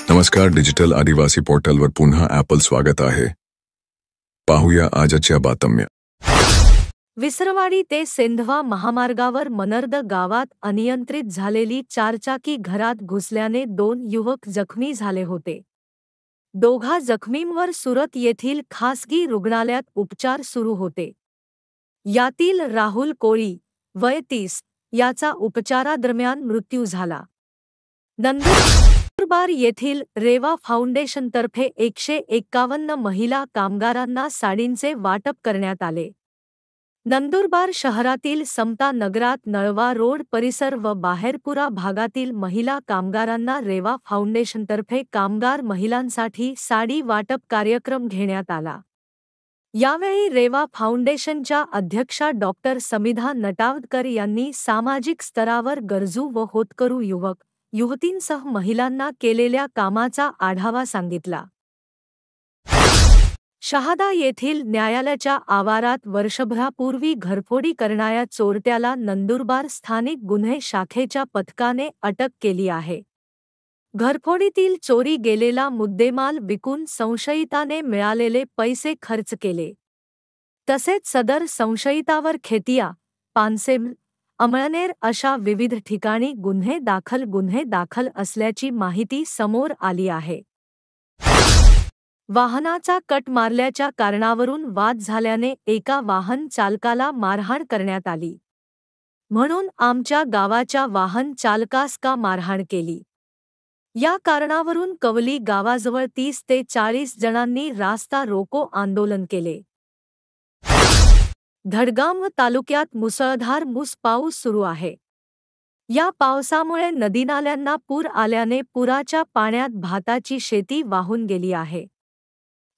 नमस्कार, डिजिटल आदिवासी पोर्टलवर पुन्हा ॲपल स्वागत आहे. पाहूया आजच्या बातम्या. विसरवाडी ते सेंधवा महामार्गावर मनर्द गावात अनियंत्रित झालेली चारचाकी घरात घुसल्याने 2 युवक जखमी झाले होते. दोघा जखमींवर सुरत येथील खासगी रुग्णालयात उपचार सुरू होते. यातील राहुल कोळी, वय 30, याचा उपचारादरम्यान मृत्यू झाला. नंदुरबार येथील रेवा फाउंडेशनतर्फे 151 महिला कामगारांना साडींचे वाटप करण्यात आले. नंदुरबार शहरातील समता नगरात नळवा रोड परिसर व बाहेरपुरा भागातील महिला कामगारांना रेवा फाउंडेशनतर्फे कामगार महिलांसाठी साडी वाटप कार्यक्रम घेण्यात आला. यावेळी रेवा फाउंडेशनच्या अध्यक्षा डॉक्टर समिधा नटावदकर यांनी सामाजिक स्तरावर गरजू व होतकरू युवक, युवतींसह महिलांना केलेल्या कामाचा आढावा सांगितला. शहादा येथील न्यायालयाच्या आवारात वर्षभरापूर्वी घरफोडी करणाऱ्या चोरट्याला नंदुरबार स्थानिक गुन्हे शाखेच्या पथकाने अटक केली आहे. घरफोडीतील चोरी गेलेला मुद्देमाल विकून संशयिताने मिळालेले पैसे खर्च केले. तसेच सदर संशयितावर खेतिया, पानसेम, अमळनेर अशा विविध ठिकाणी गुन्हे दाखल असल्याची माहिती समोर आली आहे. वाहनाचा कट मारल्याच्या कारणावरून वाद झाल्याने एका वाहन चालकाला मारहाण करण्यात आली. म्हणून आमच्या गावाच्या वाहन चालकास का मारहाण केली? या कारणावरून कवली गावाजवळ 30 ते 40 जणांनी रास्ता रोको आंदोलन केले. धडगाम तालुक्यात मुसळधार पाऊस सुरू आहे. या पावसामुळे नदीनाल्यांना पूर आल्याने पुराच्या पाण्यात भाताची शेती वाहून गेली आहे.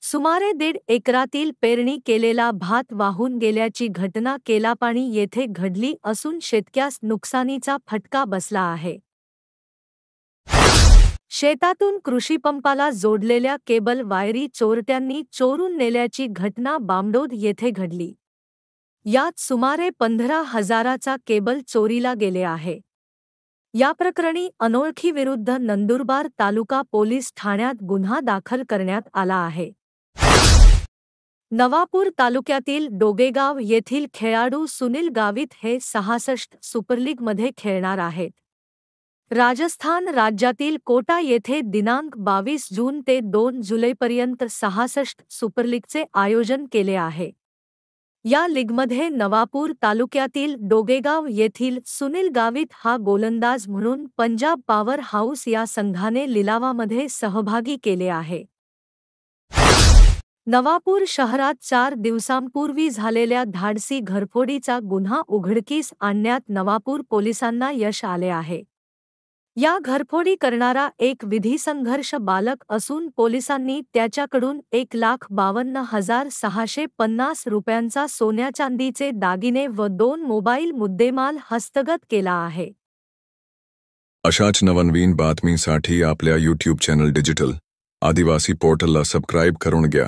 सुमारे 1.5 एकरातील पेरणी केलेला भात वाहून गेल्याची घटना केलापाणी येथे घडली असून शेतकऱ्यास नुकसानीचा फटका बसला आहे. शेतातून कृषीपंपाला जोडलेल्या केबल वायरी चोरट्यांनी चोरून नेल्याची घटना बामडोद येथे घडली. यात सुमारे 15,000चा केबल चोरीला गेले आहे. या प्रकरणी अनोळखीविरुद्ध नंदुरबार तालुका पोलीस ठाण्यात गुन्हा दाखल करण्यात आला आहे. नवापूर तालुक्यातील डोगेगाव येथील खेळाडू सुनील गावित हे 66 सुपरलीगमध्ये खेळणार आहेत. राजस्थान राज्यातील कोटा येथे दिनांक 22 जून ते 2 जुलैपर्यंत 66 सुपरलीगचे आयोजन केले आहे. या लीगमध्ये नवापूर तालुक्यातील डोगेगाव येथील सुनील गावित हा गोलंदाज म्हणून पंजाब पॉवर हाऊस या संघाने लिलावामध्ये सहभागी केले आहे. नवापूर शहरात 4 दिवसांपूर्वी झालेल्या धाडसी घरफोडीचा गुन्हा उघडकीस आणण्यात नवापूर पोलिसांना यश आले आहे. या घरफोडी करणारा एक विधी संघर्ष बालक असून पोलिसांनी त्याच्याकडून 1,52,650 रुपयांचा सोन्या-चांदीचे दागिने व 2 मोबाईल मुद्देमाल हस्तगत केला आहे. अशाच नवनवीन बातमीसाठी आपल्या YouTube चॅनल डिजिटल आदिवासी पोर्टलला सबस्क्राईब करून घ्या.